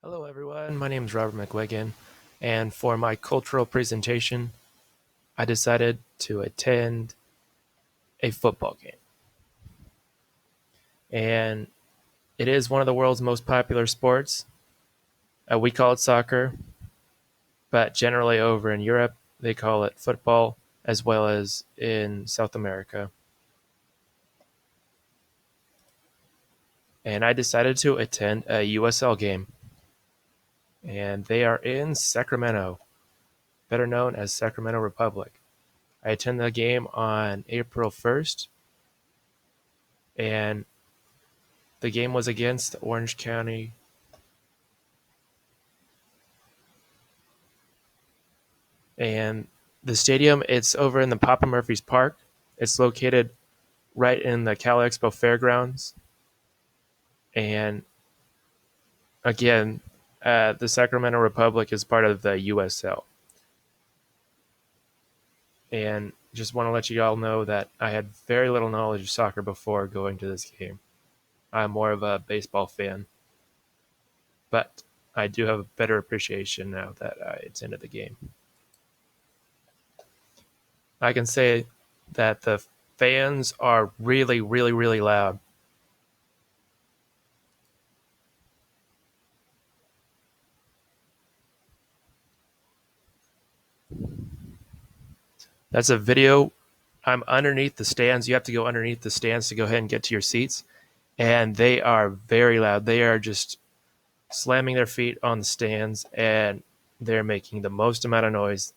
Hello, everyone. My name is Robert McWigan, and for my cultural presentation, I decided to attend a football game. And it is one of the world's most popular sports. We call it soccer, but generally over in Europe, they call it football, as well as in South America. And I decided to attend a USL game, and they are in Sacramento, better known as Sacramento Republic. I attended the game on April 1st, and the game was against Orange County, and the stadium, it's over in the Papa Murphy's Park. It's located right in the Cal Expo Fairgrounds. And again, the Sacramento Republic is part of the USL. And just want to let you all know that I had very little knowledge of soccer before going to this game. I'm more of a baseball fan, but I do have a better appreciation now that I attended the game. I can say that the fans are really, really, really loud. That's a video. I'm underneath the stands. You have to go underneath the stands to go ahead and get to your seats. And they are very loud. They are just slamming their feet on the stands and they're making the most amount of noise.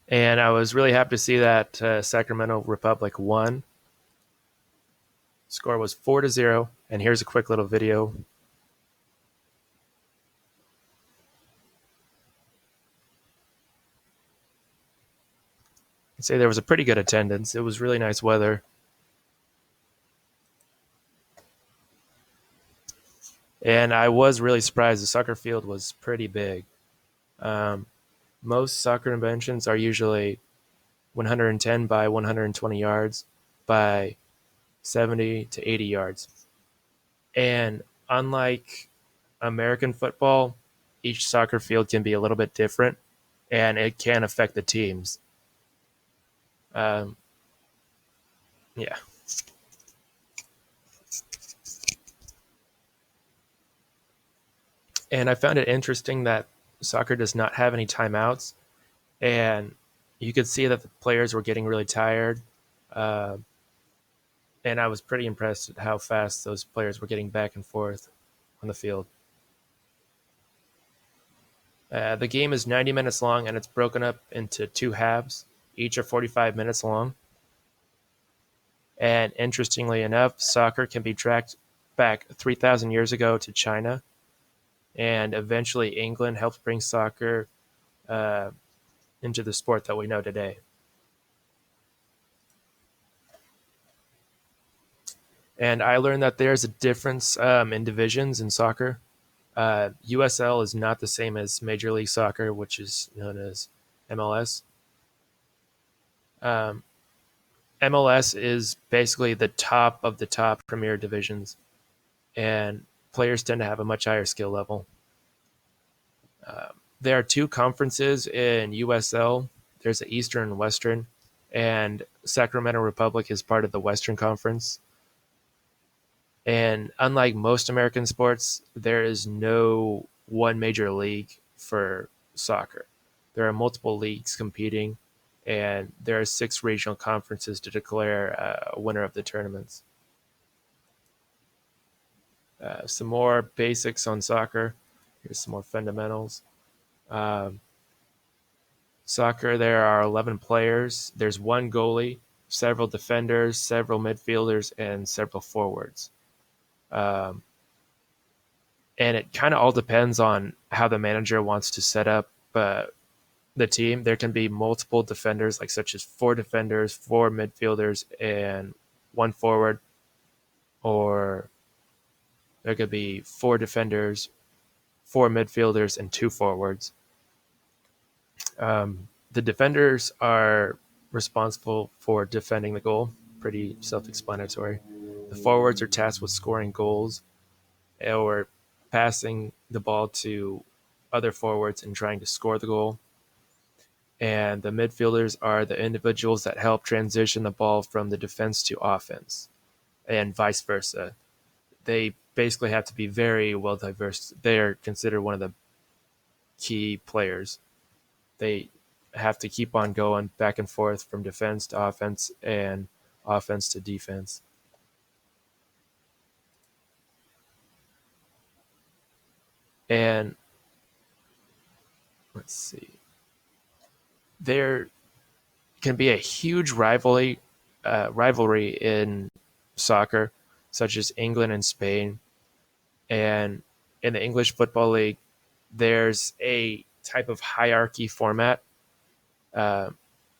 And I was really happy to see that Sacramento Republic won. Score was 4-0. And here's a quick little video. I'd say there was a pretty good attendance. It was really nice weather. And I was really surprised. The soccer field was pretty big. Um, most soccer conventions are usually 110 by 120 yards by 70 to 80 yards. And unlike American football, each soccer field can be a little bit different and it can affect the teams. Um, yeah. And I found it interesting that soccer does not have any timeouts. And you could see that the players were getting really tired. Uh, and I was pretty impressed at how fast those players were getting back and forth on the field. The game is 90 minutes long and it's broken up into two halves. Each are 45 minutes long. And interestingly enough, soccer can be tracked back 3,000 years ago to China. And eventually, England helped bring soccer uh, into the sport that we know today. And I learned that there's a difference in divisions in soccer. USL is not the same as Major League Soccer, which is known as MLS. Um, MLS is basically the top of the top premier divisions, and players tend to have a much higher skill level. There are two conferences in USL. There's the Eastern and Western, and Sacramento Republic is part of the Western Conference. And unlike most American sports, there is no one major league for soccer. There are multiple leagues competing, and there are six regional conferences to declare a winner of the tournaments. Some more basics on soccer. Here's some more fundamentals. Um, Soccer, there are 11 players. There's one goalie, several defenders, several midfielders, and several forwards. Um, and it kind of all depends on how the manager wants to set up the team. There can be multiple defenders, like such as four defenders, four midfielders, and one forward, or there could be four defenders, four midfielders, and two forwards. The defenders are responsible for defending the goal. Pretty self-explanatory. The forwards are tasked with scoring goals or passing the ball to other forwards and trying to score the goal. And the midfielders are the individuals that help transition the ball from the defense to offense, and vice versa. They basically have to be very well diverse. They are considered one of the key players. They have to keep on going back and forth from defense to offense and offense to defense. And let's see, there can be a huge rivalry in soccer, such as England and Spain. And in the English Football League, there's a type of hierarchy format. Uh,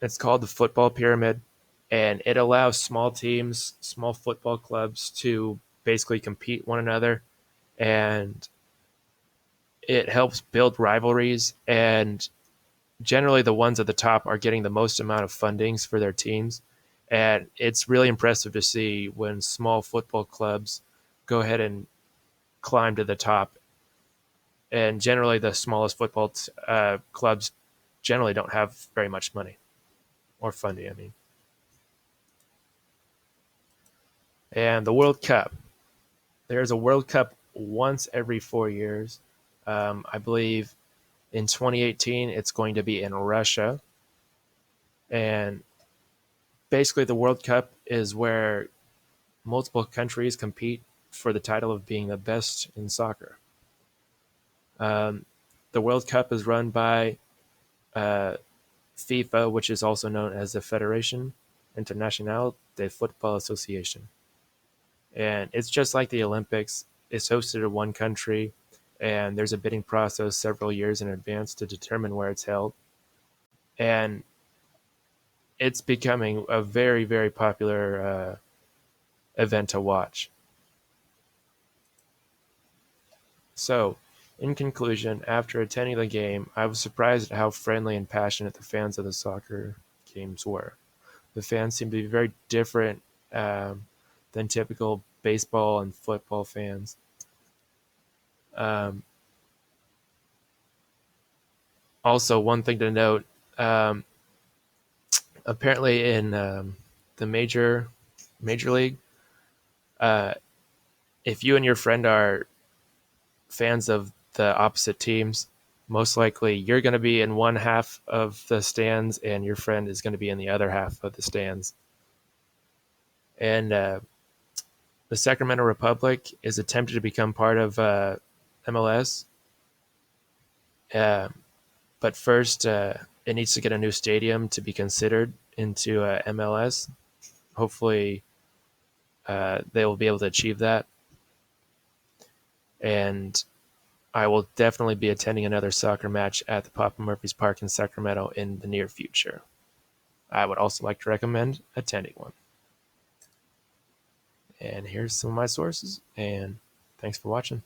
it's called the football pyramid, and it allows small teams, small football clubs to basically compete one another, and it helps build rivalries. And generally, the ones at the top are getting the most amount of fundings for their teams. And it's really impressive to see when small football clubs go ahead and climb to the top. And generally, the smallest football clubs generally don't have very much money or funding, I mean. And the World Cup. There's a World Cup once every 4 years. I believe in 2018, it's going to be in Russia. And basically, the World Cup is where multiple countries compete for the title of being the best in soccer. Um, the World Cup is run by uh, FIFA, which is also known as the Federation Internationale de Football Association. And it's just like the Olympics. It's hosted in one country, and there's a bidding process several years in advance to determine where it's held. And it's becoming a very, very popular event to watch. So, in conclusion, after attending the game, I was surprised at how friendly and passionate the fans of the soccer games were. The fans seemed to be very different than typical baseball and football fans. Um, Also, one thing to note, um, apparently in the major league, uh, if you and your friend are fans of the opposite teams, most likely you're going to be in one half of the stands and your friend is going to be in the other half of the stands. And the Sacramento Republic is attempting to become part of MLS, uh, but first it needs to get a new stadium to be considered into MLS. Hopefully, they will be able to achieve that. And I will definitely be attending another soccer match at the Papa Murphy's Park in Sacramento in the near future. I would also like to recommend attending one. And here's some of my sources, and thanks for watching.